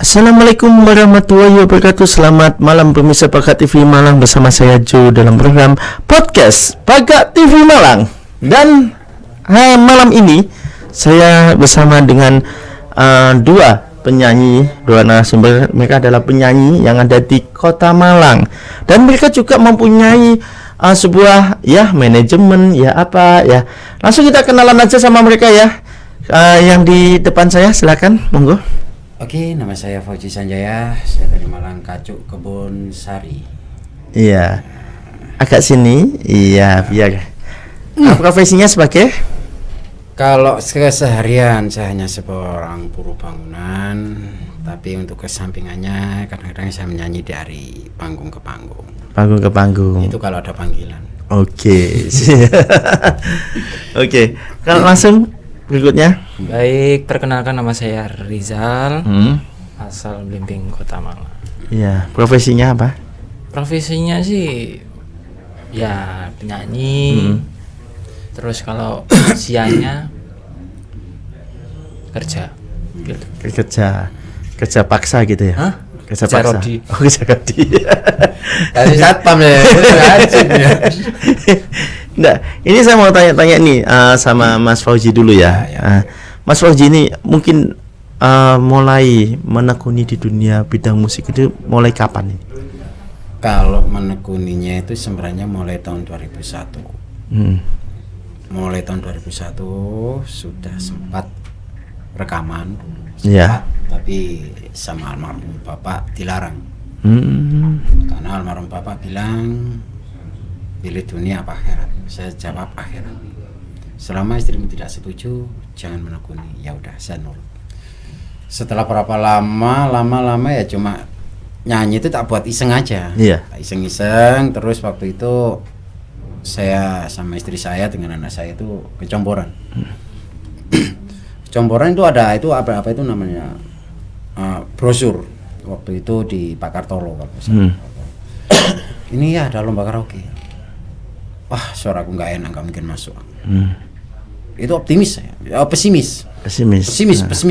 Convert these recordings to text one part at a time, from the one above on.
Assalamualaikum warahmatullahi wabarakatuh. Selamat malam pemirsa Pakat TV Malang, bersama saya Jo dalam program podcast Pakat TV Malang. Dan malam ini saya bersama dengan dua penyanyi, dua narasumber. Mereka adalah penyanyi yang ada di Kota Malang, dan mereka juga mempunyai sebuah manajemen Langsung kita kenalan aja sama mereka ya. Yang di depan saya, silakan, monggo. Oke, nama saya Fauji Sanjaya, saya dari Malang, Kacuk Kebun Sari. Iya, agak sini. Iya, biar. Profesinya sebagai? Kalau keseharian saya hanya seorang buruh bangunan, tapi untuk kesampingannya kadang-kadang saya menyanyi dari panggung ke panggung. Panggung ke panggung. Itu kalau ada panggilan. Oke. Oke, kalau langsung berikutnya. Baik, perkenalkan, nama saya Rizal, asal Blimbing, Kota Malang. Iya, profesinya apa? Profesinya sih ya penyanyi. Terus kalau siangnya kerja gitu. Kerja paksa gitu ya? Hah? Kerja Kerja paksa. rodi. Oh, kerja rodi. Dari satpam ya, ya. Nggak, ini saya mau tanya-tanya nih sama Mas Fauji dulu ya. Mas Fauji ini mungkin mulai menekuni di dunia bidang musik itu mulai kapan ini? Kalau menekuninya itu sebenarnya mulai tahun 2001. Mulai tahun 2001 sudah sempat rekaman, tapi sama almarhum bapak dilarang. Karena almarhum bapak bilang, pilih dunia apa akhirat. Saya jawab akhirat. Selama istrimu tidak setuju, jangan menekuni. Ya udah, saya nurut. Setelah berapa lama ya cuma nyanyi itu tak buat iseng aja. Iseng-iseng. Terus waktu itu saya sama istri saya dengan anak saya itu ke Comboran. Comboran itu ada apa itu namanya brosur. Waktu itu di Pak Kartolo kalau misalnya. Ini ya ada lomba karaoke. Wah, suaraku nggak enak, nggak mungkin masuk. Itu optimis saya, pesimis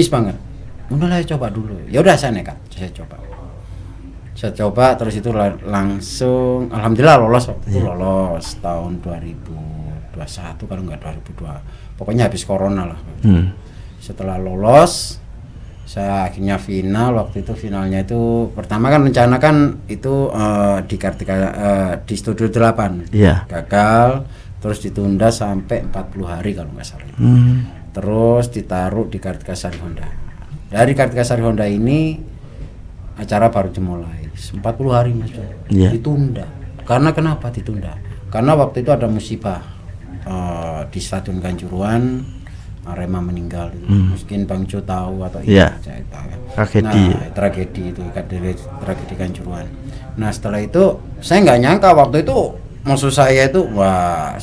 banget. Udahlah, coba dulu. Ya udah, saya nekat, saya coba terus itu langsung, alhamdulillah lolos waktu itu. Lolos tahun 2021 kalau nggak 2002, pokoknya habis corona lah. Setelah lolos, saya akhirnya final. Waktu itu finalnya itu pertama kan rencana kan itu di Kartika di Studio 8. Gagal, terus ditunda sampai 40 hari kalau nggak salah. Terus ditaruh di Kartika Sari Honda. Dari Kartika Sari Honda ini acara baru dimulai 40 hari Mas. Ditunda. Karena kenapa ditunda? Karena waktu itu ada musibah di Stadion Kanjuruhan. Arema meninggal, mungkin Bang Jo tahu atau tragedi itu, tragedi Kanjuruhan. Nah, setelah itu saya nggak nyangka waktu itu musuh saya itu luar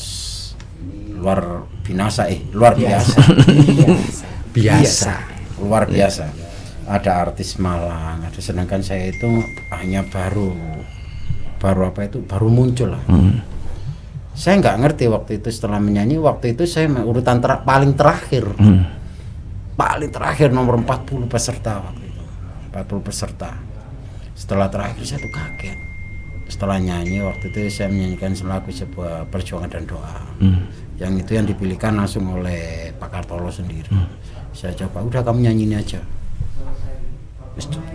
biasa. Ada artis Malang, sedangkan saya itu hanya baru muncul lah. Saya nggak ngerti waktu itu. Setelah menyanyi waktu itu saya urutan paling terakhir nomor 40 peserta waktu itu. 40 peserta. Setelah terakhir saya tuh kaget. Setelah nyanyi waktu itu saya menyanyikan selagu sebuah perjuangan dan doa. Yang itu yang dipilihkan langsung oleh Pak Kartolo sendiri. Saya coba, udah kamu nyanyi ini aja.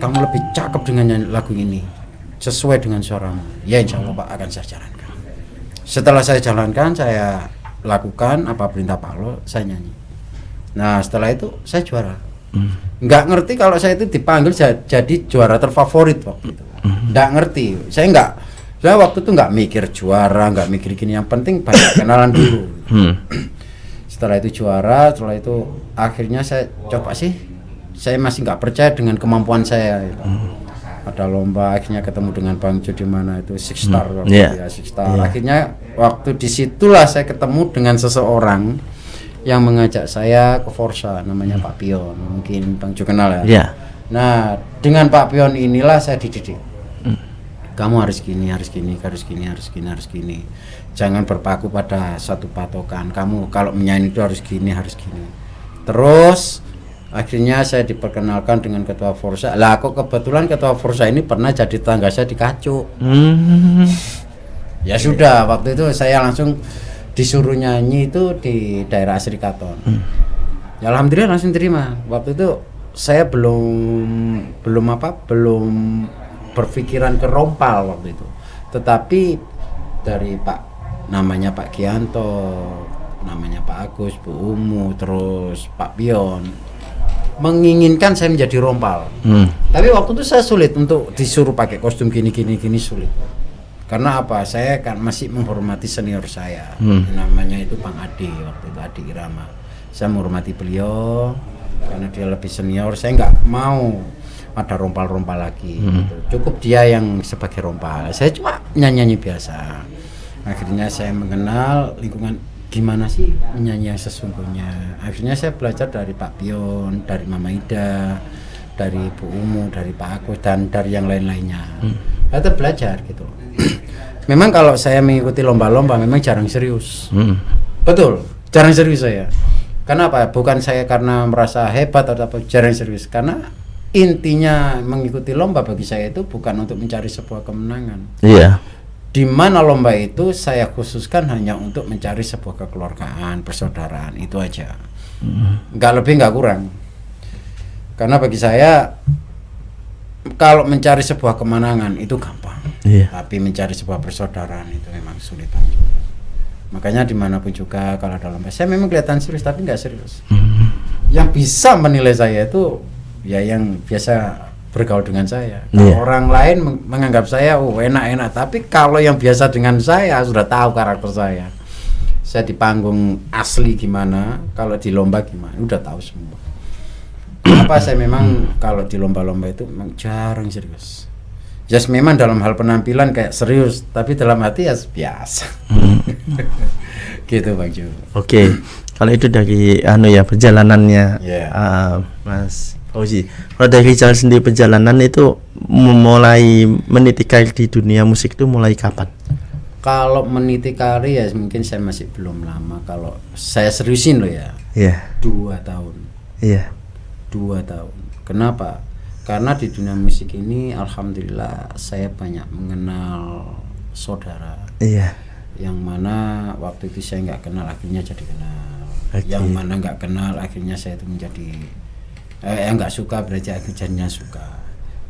Kamu lebih cakep dengan nyanyi lagu ini, sesuai dengan suaramu. Ya insya Allah Pak, akan saya jalankan. Setelah saya jalankan, saya lakukan apa perintah Pak Lo, saya nyanyi. Nah, setelah itu saya juara. Nggak ngerti kalau saya itu dipanggil jadi juara terfavorit waktu itu. Nggak ngerti. Saya waktu itu nggak mikir juara, nggak mikir gini. Yang penting banyak kenalan dulu. Setelah itu juara, setelah itu akhirnya saya coba sih. Saya masih nggak percaya dengan kemampuan saya. Ada lomba, akhirnya ketemu dengan Bang Jo di mana itu Six Star. Six Star. Akhirnya waktu disitulah saya ketemu dengan seseorang yang mengajak saya ke Forsa, namanya Pak Pion. Mungkin Bang Jo kenal ya. Nah, dengan Pak Pion inilah saya dididik. Kamu harus gini. Jangan berpaku pada satu patokan. Kamu kalau menyanyi itu harus gini. Terus Akhirnya saya diperkenalkan dengan ketua Forsa. Lah kok kebetulan ketua Forsa ini pernah jadi tetangga saya di Kacuk. Ya sudah, waktu itu saya langsung disuruh nyanyi itu di daerah Asri Katon. Ya alhamdulillah langsung terima. Waktu itu saya belum berpikiran ke Rompal waktu itu. Tetapi dari namanya Pak Gianto, namanya Pak Agus, Bu Umu, terus Pak Pion menginginkan saya menjadi Rompal. Tapi waktu itu saya sulit untuk disuruh pakai kostum gini sulit. Karena apa? Saya kan masih menghormati senior saya. Namanya itu Bang Adi, waktu itu Adi Irama. Saya menghormati beliau karena dia lebih senior. Saya nggak mau ada rompal-rompal lagi. Gitu. Cukup dia yang sebagai rompal. Saya cuma nyanyi biasa. Akhirnya saya mengenal lingkungan gimana sih menyanyi yang sesungguhnya. Akhirnya saya belajar dari Pak Pion, dari Mama Ida, dari Bu Umu, dari Pak Agus, dan dari yang lain-lainnya. Saya belajar gitu. Memang kalau saya mengikuti lomba-lomba memang jarang serius. Betul, jarang serius saya. Karena apa? Bukan saya karena merasa hebat atau apa, jarang serius. Karena intinya mengikuti lomba bagi saya itu bukan untuk mencari sebuah kemenangan. Iya. Di mana lomba itu saya khususkan hanya untuk mencari sebuah kekeluargaan, persaudaraan, itu aja. Nggak lebih nggak kurang. Karena bagi saya kalau mencari sebuah kemenangan itu gampang, tapi mencari sebuah persaudaraan itu memang sulit. Makanya dimanapun juga kalau ada lomba, saya memang kelihatan serius tapi nggak serius. Yang bisa menilai saya itu ya yang biasa bergaul dengan saya. Orang lain menganggap saya enak-enak, tapi kalau yang biasa dengan saya sudah tahu karakter saya. Saya di panggung asli gimana, kalau di lomba gimana, udah tahu semua. Apa saya memang kalau di lomba-lomba itu memang jarang serius. Just memang dalam hal penampilan kayak serius, tapi dalam hati ya biasa. Gitu Bang Jo. Oke. Kalau itu dari perjalanannya Mas Fauzi. Kalau dari Rizal sendiri perjalanan itu mulai meniti karir di dunia musik itu mulai kapan? Kalau meniti karir ya mungkin saya masih belum lama. Kalau saya seriusin loh ya. 2 tahun. 2 tahun. Kenapa? Karena di dunia musik ini alhamdulillah saya banyak mengenal saudara. Yang mana waktu itu saya nggak kenal akhirnya jadi kenal. Yang mana nggak kenal akhirnya saya itu menjadi yang nggak suka berarti akhirnya suka.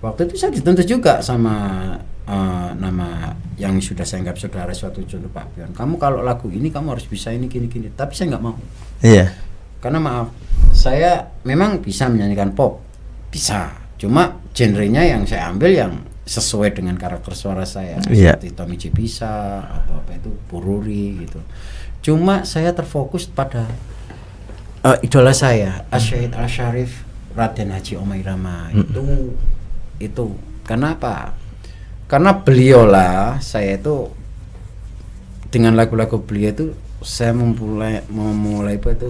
Waktu itu saya dituntut juga sama nama yang sudah saya anggap saudara, suatu contoh Pak Pion. Kamu kalau lagu ini kamu harus bisa ini gini. Tapi saya nggak mau. Karena maaf, saya memang bisa menyanyikan pop, bisa. Cuma genrenya yang saya ambil yang sesuai dengan karakter suara saya, seperti Tommy J bisa atau apa itu Bururi gitu. Cuma saya terfokus pada idola saya, Asyid Al-Syarif Raden Haji Omai Rama. Itu kenapa? Karena beliau lah saya itu dengan lagu-lagu beliau itu saya memulai itu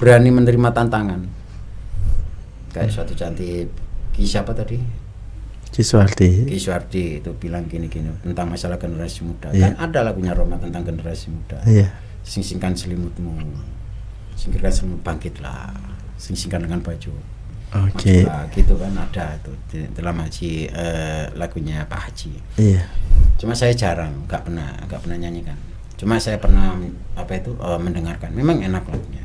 berani menerima tantangan. Kayak suatu cantik siapa tadi? Kiswardi itu bilang gini tentang masalah generasi muda. Kan ada lagunya Roma tentang generasi muda. Sing-singkan selimutmu, singkirkan selimut, bangkitlah, sing-singkan dengan baju. Gitu kan ada itu dalam Haji lagunya Pak Haji. Cuma saya jarang, nggak pernah nyanyikan. Cuma saya pernah mendengarkan. Memang enak lagunya.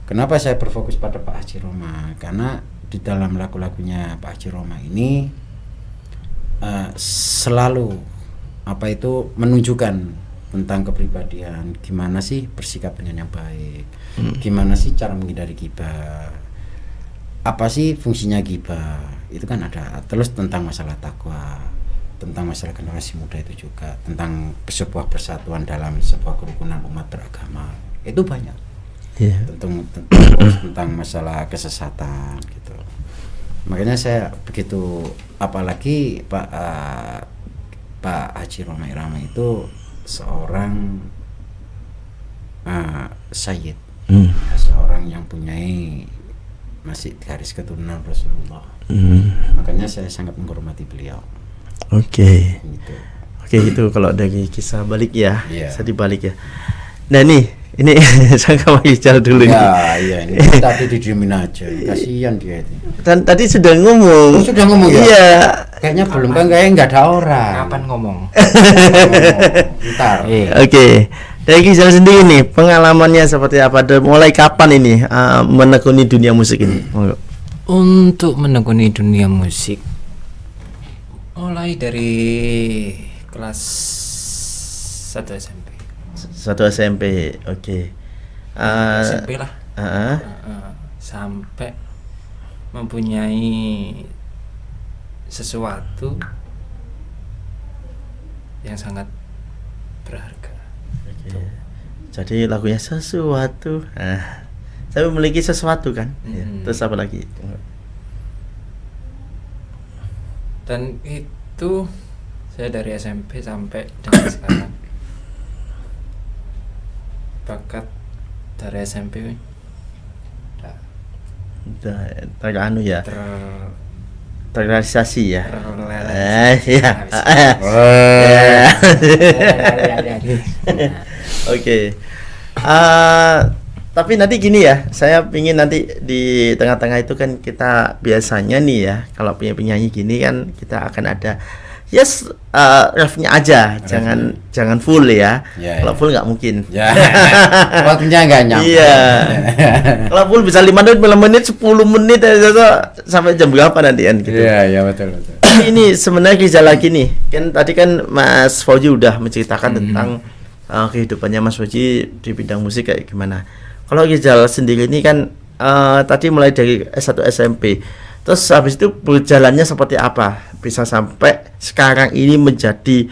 Kenapa saya berfokus pada Pak Haji Roma? Karena di dalam lagu-lagunya Pak Haji Roma ini selalu menunjukkan tentang kepribadian, gimana sih bersikap dengan yang baik, gimana sih cara menghindari ghibah, apa sih fungsinya ghibah, itu kan ada. Terus tentang masalah takwa, tentang masalah generasi muda itu juga, tentang sebuah persatuan dalam sebuah kerukunan umat beragama, itu banyak. Tentang masalah kesesatan gitu. Makanya saya begitu, apalagi Pak Haji Roma Irama itu seorang sayyid, seorang yang punyai masih garis keturunan Rasulullah. Makanya saya sangat menghormati beliau. Gitu. Itu kalau dari kisah balik ya, saya dibalik ya. Nah nih Ini sama Ijal dulu nih. Ya, iya ini tadi didiemin aja. Kasihan dia itu. Dan tadi sudah ngomong. Sudah ngomong ya? Iya. Kayaknya belum kan, kayaknya nggak ada orang. Kapan ngomong? Ntar. Oke. Dari Ijal sendiri nih, pengalamannya seperti apa? Dan mulai kapan ini menekuni dunia musik ini? Monggo. Untuk menekuni dunia musik, mulai dari kelas 1 SMP. Satu SMP, oke. SMP lah. Sampai mempunyai sesuatu yang sangat berharga. Jadi lagunya sesuatu. Saya memiliki sesuatu kan. Ya, terus apa lagi? Dan itu saya dari SMP sampai dengan sekarang. Bakat dari SMP Teranu ya. Terrealisasi ya. Iya. Oke. Tapi nanti gini ya, saya pingin nanti di tengah-tengah itu kan kita biasanya nih ya, kalau punya penyanyi gini kan kita akan ada refnya aja, jangan full ya. Kalau full nggak mungkin. Ya. Waktunya nggak nyampe. Iya. Kalau full bisa 5 menit, 10 menit sampai jam berapa nanti kan gitu. Iya, betul. Ini sebenarnya kisah lagi nih. Kan tadi kan Mas Fauzi udah menceritakan tentang kehidupannya Mas Fauzi di bidang musik kayak gimana. Kalau Rizal sendiri ini kan tadi mulai dari S1 SMP. Terus habis itu berjalannya seperti apa? Bisa sampai sekarang ini menjadi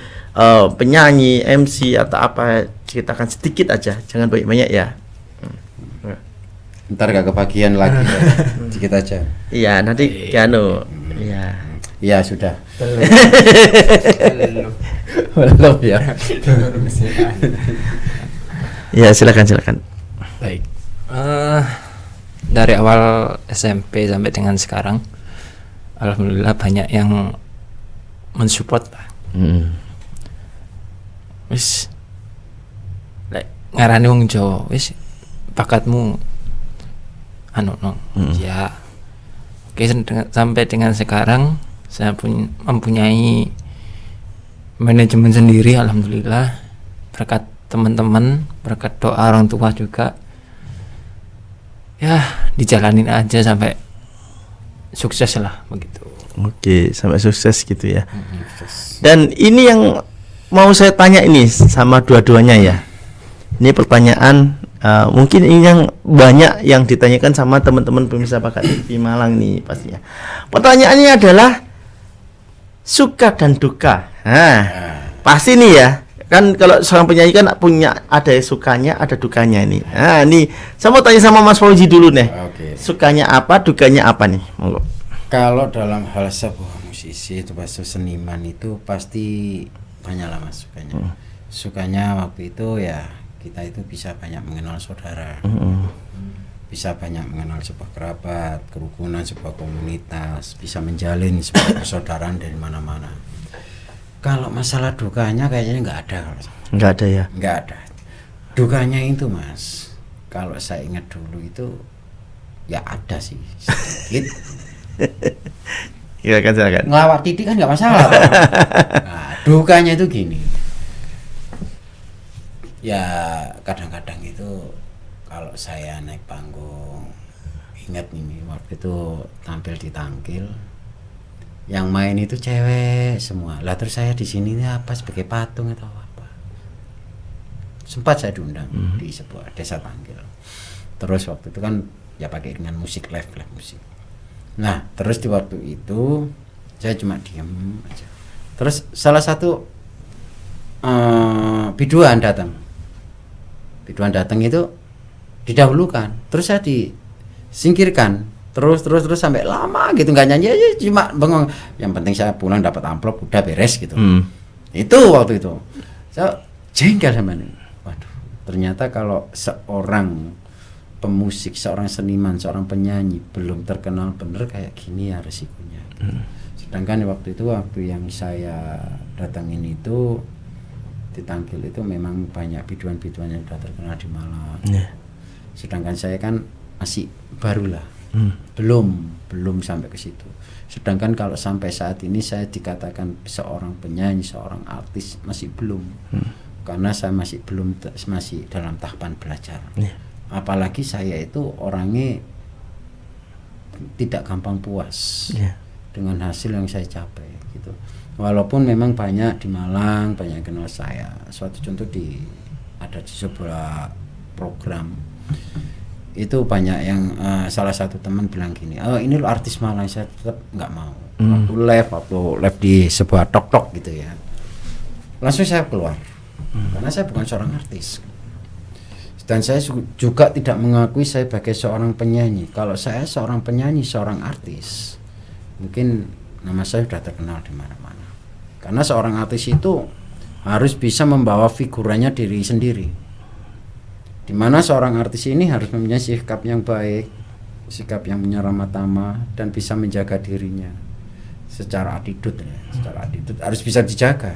penyanyi, MC atau apa? Ceritakan sedikit aja, jangan banyak-banyak ya. Ntar gak kebagian lagi. Sedikit aja. Iya, nanti Kiano. Iya. Iya, sudah. Belum ya. Ya, silakan. Baik. Dari awal SMP sampai dengan sekarang, alhamdulillah banyak yang mensupport lah. Wis ngarani wong Jawa, wis bakatmu ya. Oke, sampai dengan sekarang saya mempunyai manajemen sendiri, alhamdulillah, berkat teman-teman, berkat doa orang tua juga. Ya, dijalanin aja sampai sukses lah begitu. Oke, sampai sukses gitu ya. Dan ini yang mau saya tanya ini sama dua-duanya ya. Ini pertanyaan mungkin ini yang banyak yang ditanyakan sama teman-teman pemirsa Bakat TV Malang nih pastinya. Pertanyaannya adalah suka dan duka. Pasti nih ya. Kan kalau seorang penyanyi kan punya ada sukanya, ada dukanya ini. Nih saya mau tanya sama Mas Fauzi dulu nih. Sukanya apa, dukanya apa nih? Monggo. Kalau dalam hal sebuah musisi itu bahasa seniman itu pasti banyak lah Mas sukanya. Sukanya waktu itu ya kita itu bisa banyak mengenal saudara. Bisa banyak mengenal sebuah kerabat, kerukunan sebuah komunitas, bisa menjalin sebuah persaudaraan dari mana-mana. Kalau masalah dukanya kayaknya nggak ada. Nggak ada ya? Nggak ada. Dukanya itu Mas, kalau saya ingat dulu itu ya ada sih sedikit. Silakan. Ngelawak titik kan nggak masalah. Nah, dukanya itu gini. Ya kadang-kadang itu kalau saya naik panggung, ingat ini waktu itu tampil di Tangkil. Yang main itu cewek semua. Lah terus saya di sini ini apa sebagai patung atau apa? Sempat saya diundang di sebuah desa Tangkil. Terus waktu itu kan ya pakai dengan musik live musik. Nah, terus di waktu itu saya cuma diam aja. Terus salah satu biduan datang. Biduan datang itu didahulukan. Terus saya disingkirkan. Terus sampai lama gitu nggak nyanyi aja cuma bengong. Yang penting saya pulang dapat amplop udah beres gitu. Itu waktu itu saya jengkel sama ini. Waduh, ternyata kalau seorang pemusik, seorang seniman, seorang penyanyi belum terkenal bener kayak gini ya resikonya. Sedangkan waktu itu waktu yang saya datangin itu Tangkil itu memang banyak biduan-biduan yang sudah terkenal di Malang. Sedangkan saya kan masih barulah, belum sampai ke situ. Sedangkan kalau sampai saat ini saya dikatakan seorang penyanyi, seorang artis masih belum, karena saya masih dalam tahapan belajar. Apalagi saya itu orangnya tidak gampang puas dengan hasil yang saya capai gitu. Walaupun memang banyak di Malang, banyak yang kenal saya. Suatu contoh ada di sebuah program itu banyak yang salah satu teman bilang gini, oh ini lo artis Malang, saya tetap nggak mau. Waktu live di sebuah tok gitu ya, langsung saya keluar karena saya bukan seorang artis dan saya juga tidak mengakui saya sebagai seorang penyanyi. Kalau saya seorang penyanyi, seorang artis, mungkin nama saya sudah terkenal di mana-mana. Karena seorang artis itu harus bisa membawa figurannya diri sendiri. Dimana seorang artis ini harus mempunyai sikap yang baik, sikap yang punya ramah tamah, dan bisa menjaga dirinya secara attitude harus bisa dijaga.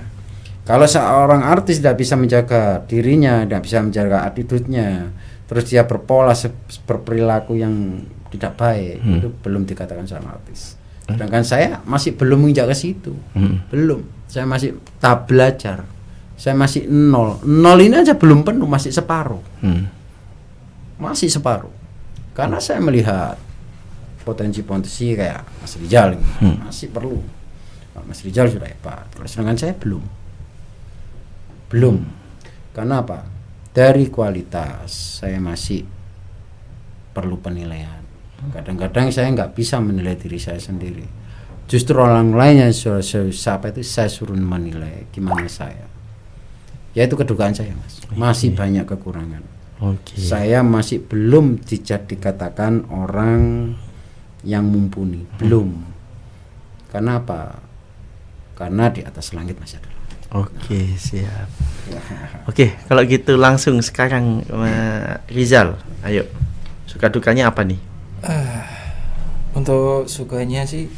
Kalau seorang artis tidak bisa menjaga dirinya, tidak bisa menjaga attitude-nya, terus dia berperilaku yang tidak baik, itu belum dikatakan seorang artis. Sedangkan saya masih belum menginjak ke situ, belum. Saya masih tahap belajar. Saya masih nol ini aja belum penuh, masih separuh. Masih separuh. Karena saya melihat potensi kayak Mas Rizal ini, masih perlu. Mas Rizal sudah hebat, sedangkan saya belum. Karena apa? Dari kualitas saya masih perlu penilaian. Kadang-kadang saya nggak bisa menilai diri saya sendiri. Justru orang lain yang saya suruh menilai gimana saya. Ya itu kedugaan saya, Mas. Masih banyak kekurangan. Saya masih belum dikatakan orang yang mumpuni, belum. Karena apa? Karena di atas langit masih ada. Siap. Kalau gitu langsung sekarang Rizal, ayo. Suka dukanya apa nih? Untuk sukanya sih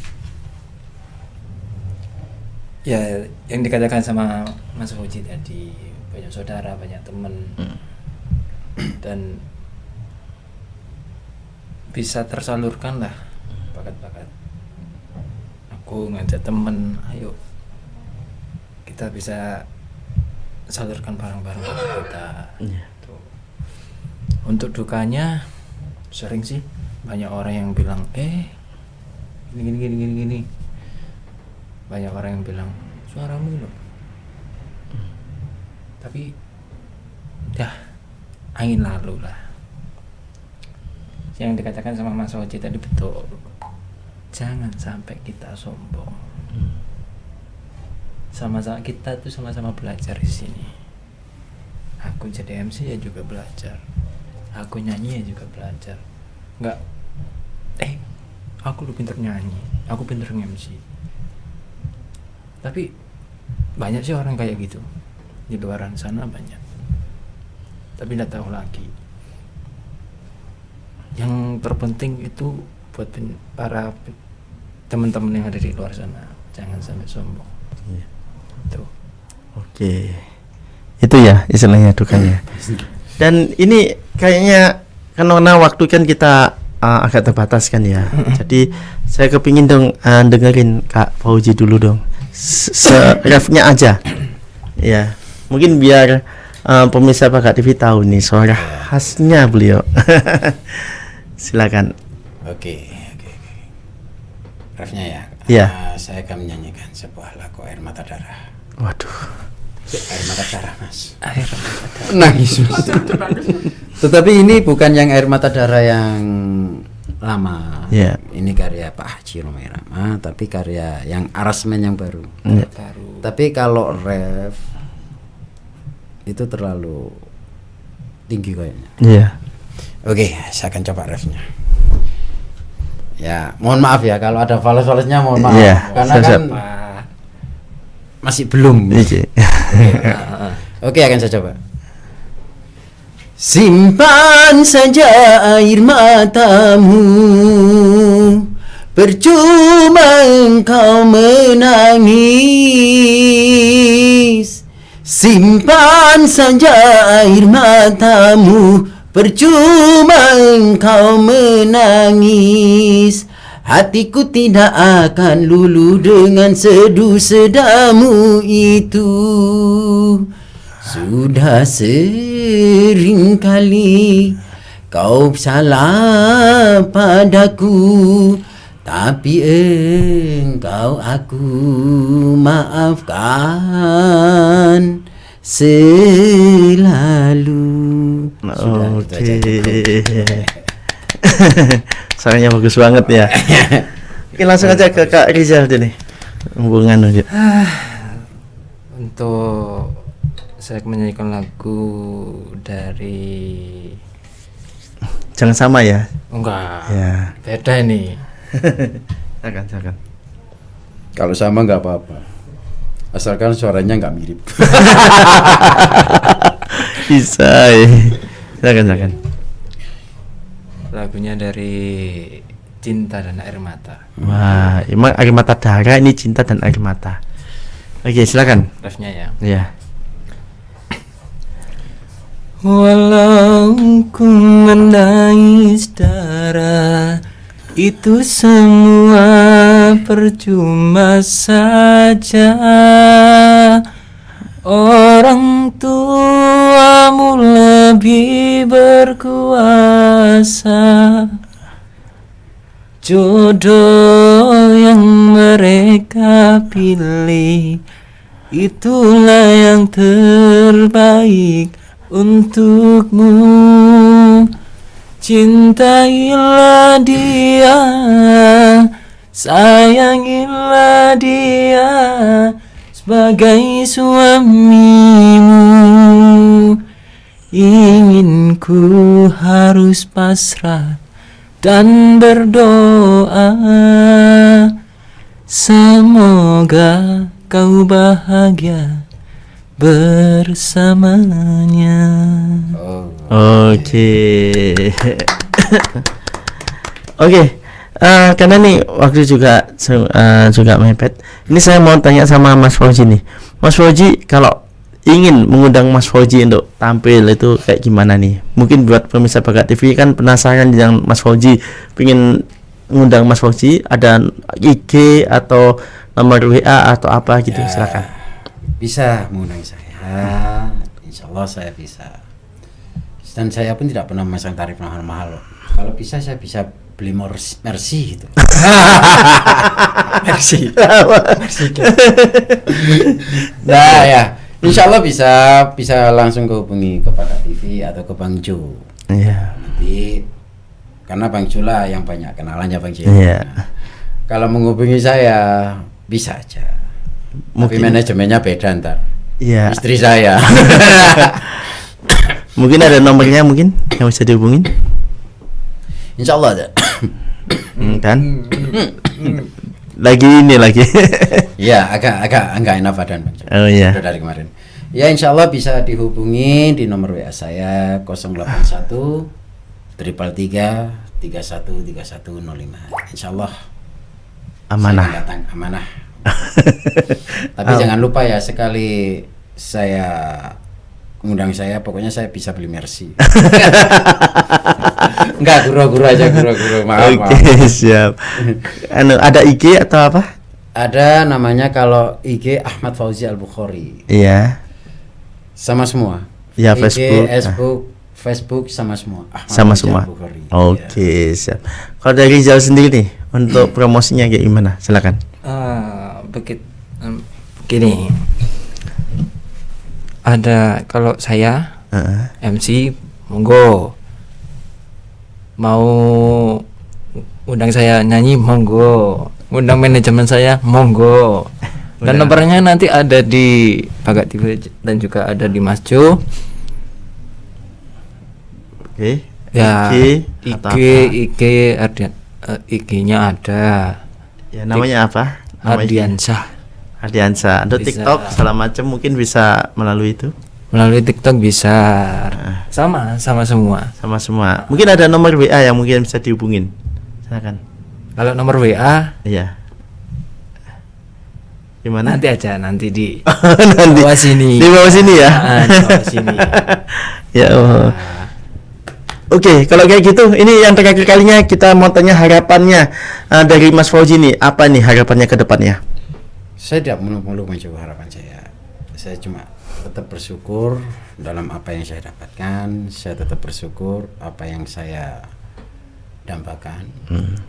ya yang dikatakan sama Mas Fauzi tadi, banyak saudara, banyak teman, dan bisa tersalurkan lah bakat-bakat. Aku ngajak temen, ayo kita bisa salurkan barang-barang kita. Tuh. Untuk dukanya sering sih banyak orang yang bilang gini. Banyak orang yang bilang suaramu loh. Tapi dah angin lalu lah. Yang dikatakan sama Mas Oji tadi betul. Jangan sampai kita sombong. Sama-sama kita tuh sama-sama belajar di sini. Aku jadi MC ya juga belajar. Aku nyanyi ya juga belajar. Enggak aku lu pinter nyanyi, aku pinter MC. Tapi banyak sih orang kayak gitu di luaran sana, banyak. Tapi nggak tahu lagi. Yang terpenting itu buat para teman-teman yang ada di luar sana, jangan sampai sombong. Tuh. Itu ya istilahnya dukanya. Dan ini kayaknya karena waktu kan kita agak terbatas kan ya. Jadi saya kepingin dong dengerin Kak Fauzi dulu dong. Refnya aja. Ya, mungkin biar pemirsa Pakat TV tahu nih suara khasnya beliau. Silakan. Oke. Refnya ya. Iya. Saya akan menyanyikan sebuah lagu Air Mata Darah. Waduh. Air Mata Darah, Mas. Air mata darah. Nangis, Mas. Tetapi ini bukan yang Air Mata Darah yang lama. Ini karya Pak Haji Romai Rama, tapi karya yang aransemen yang baru. Tapi kalau ref itu terlalu tinggi kayaknya. Oke, saya akan coba refnya. Ya, mohon maaf ya kalau ada fals-falsnya, mohon maaf. Karena kan masih belum. Oke, akan saya coba. Simpan saja air matamu, percuma engkau menangis. Simpan saja air matamu, percuma engkau menangis. Hatiku tidak akan luluh dengan sedu sedamu itu. Sudah sering kali kau salah padaku, tapi engkau aku maafkan selalu. Oke. Suaranya bagus banget ya. Oke, langsung aja ke Kak Rizal nih. Hubungan aja. Untuk saya menyanyikan lagu dari Jangan sama ya. enggak. Ya. Beda ini. Silakan. Kalau sama nggak apa-apa, asalkan suaranya nggak mirip. Bisa. Silakan. Lagunya dari Cinta dan Air Mata. Wah, emang air mata darah, ini cinta dan air mata. Oke, silakan. Refnya ya. Iya. Walau ku menangis darah, itu semua percuma saja. Orang tuamu lebih berkuasa. Jodoh yang mereka pilih, itulah yang terbaik untukmu. Cintailah dia, sayangilah dia sebagai suamimu. Ingin ku harus pasrah dan berdoa, semoga kau bahagia bersamanya. Oke. Oke. Karena nih waktu juga mepet. Ini saya mau tanya sama Mas Fauzi nih. Mas Fauzi, kalau ingin mengundang Mas Fauzi untuk tampil itu kayak gimana nih? Mungkin buat pemirsa Bakat TV kan penasaran dengan Mas Fauzi, pengen mengundang Mas Fauzi, ada IG atau nomor WA atau apa gitu, Ya, silakan. bisa mengundang saya, insya Allah saya bisa. Dan saya pun tidak pernah memasang tarif mahal-mahal. Kalau bisa saya bisa beli Mercy gitu. Merci. Nah ya, insya Allah bisa langsung hubungi ke Bakat TV atau ke Bang Jo. Iya. Nanti karena Bang Jo lah yang banyak kenalannya Bang Jo. Iya. Kalau menghubungi saya bisa aja. Tapi Mungkin- manajemennya beda ntar. Iya. Istri saya. Mungkin ada nomornya mungkin yang bisa dihubungin. Insya Allah ada. Kan? lagi. Iya, agak enak badan Bang Jo. Oh iya. Udah dari kemarin. Ya insya Allah bisa dihubungi di nomor WA saya 081 333 313105. Insya Allah Amanah. saya datang amanah. Tapi jangan lupa ya, sekali saya mengundang saya, pokoknya saya bisa beli Mercy. Enggak, guru aja, guru. Maaf. Oke, siap. Ada IG atau apa? Ada namanya, kalau IG Ahmad Fauzi Al-Bukhari. Iya. Sama semua. Ya, IG, Facebook. sama semua. Ahmad Sama Fauzi semua. Al-Bukhari. Oke, siap. Kalau dari Rizal sendiri nih, untuk promosinya kayak gimana? Silakan. Begini. Ada, kalau saya Heeh. MC monggo, mau undang saya nyanyi monggo, undang manajemen saya monggo, dan Udah. nomornya nanti ada di Bakat TV dan juga ada di Mas Jo. Oke. Ya, IG atau apa? IG ada, IG-nya ada Ya, namanya apa? Ardiansyah. Ardiansa. Untuk Bisa. TikTok segala macam mungkin bisa melalui itu. Melalui TikTok bisa, sama semua. Sama semua. Mungkin ada nomor WA yang mungkin bisa dihubungin. Silakan. Kalau nomor WA Iya. Gimana? Nanti aja, nanti di Nanti bawah sini. di bawah sini ya. Di bawah sini. Ya Allah. Oke, kalau kayak gitu, ini yang terakhir kalinya kita mau tanya harapannya dari Mas Fauzi nih. Apa nih harapannya ke depannya? Saya tidak muluk-muluk mencoba harapan saya. Saya cuma tetap bersyukur dalam apa yang saya dapatkan. Saya tetap bersyukur apa yang saya dambakan.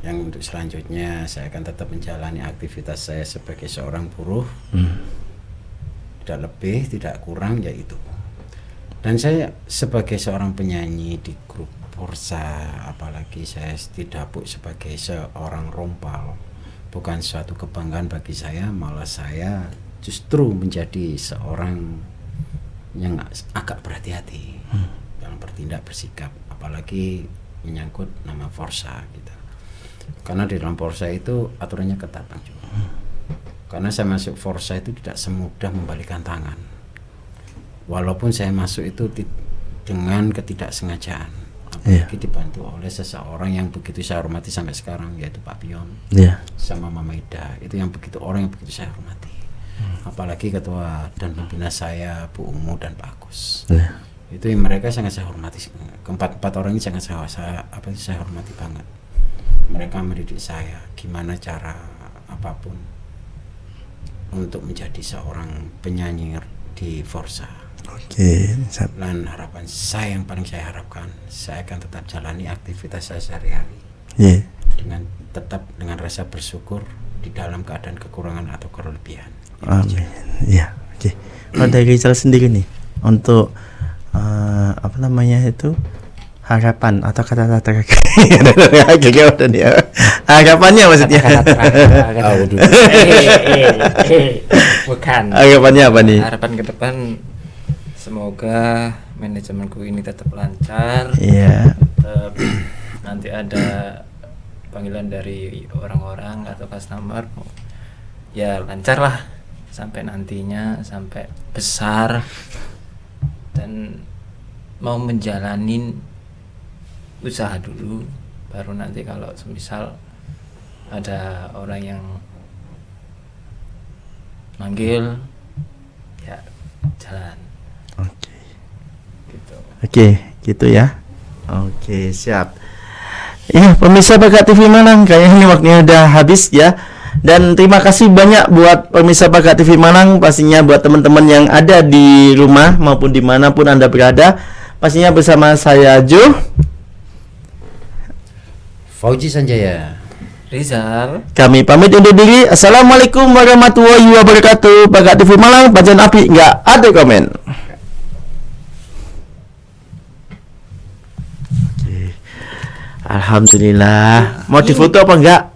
Yang untuk selanjutnya saya akan tetap menjalani aktivitas saya sebagai seorang buruh. Tidak lebih, tidak kurang, yaitu. Dan saya sebagai seorang penyanyi di grup Forsa, apalagi saya didapuk sebagai seorang rompal, bukan suatu kebanggaan bagi saya, malah saya justru menjadi seorang yang agak berhati-hati dalam bertindak bersikap, apalagi menyangkut nama Forsa gitu. Karena di dalam Forsa itu aturannya ketat, Bang Jo. Karena saya masuk Forsa itu tidak semudah membalikan tangan. Walaupun saya masuk itu dengan ketidaksengajaan, apalagi dibantu oleh seseorang yang begitu saya hormati sampai sekarang, yaitu Pak Pion sama Mama Ida. Itu yang begitu, orang yang begitu saya hormati. Apalagi ketua dan pembina saya Bu Umu dan Pak Agus. Itu yang mereka sangat saya hormati. Keempat orang ini sangat saya hormati banget. Mereka mendidik saya gimana cara apapun untuk menjadi seorang penyanyi di Forsa. Oke. Dan harapan saya yang paling saya harapkan, saya akan tetap jalani aktivitas saya sehari-hari dengan tetap dengan rasa bersyukur di dalam keadaan kekurangan atau kelebihan. Amin. Ya, oke. Kalau dari Rizal sendiri nih, untuk apa namanya itu, harapan atau kata-kata terakhir. Harapannya maksudnya. Bukan. Harapannya apa nih? Harapan ke depan, semoga manajemenku ini tetap lancar. Iya. Tetap nanti ada panggilan dari orang-orang atau customer, ya lancar lah sampai nantinya, sampai besar, dan mau menjalanin usaha dulu, baru nanti kalau semisal ada orang yang manggil, ya jalan. Oke, gitu ya. Oke, siap. Ya, pemirsa Bakat TV Malang, kayaknya ini waktunya udah habis ya. Dan terima kasih banyak buat pemirsa Bakat TV Malang, pastinya buat teman-teman yang ada di rumah maupun dimanapun Anda berada. Pastinya bersama saya Jo, Fauzi Sanjaya, Rizal. Kami pamit undur diri. Assalamualaikum warahmatullahi wabarakatuh. Bakat TV Malang, pancen api, nggak ada komen. Alhamdulillah. Mau difoto apa enggak?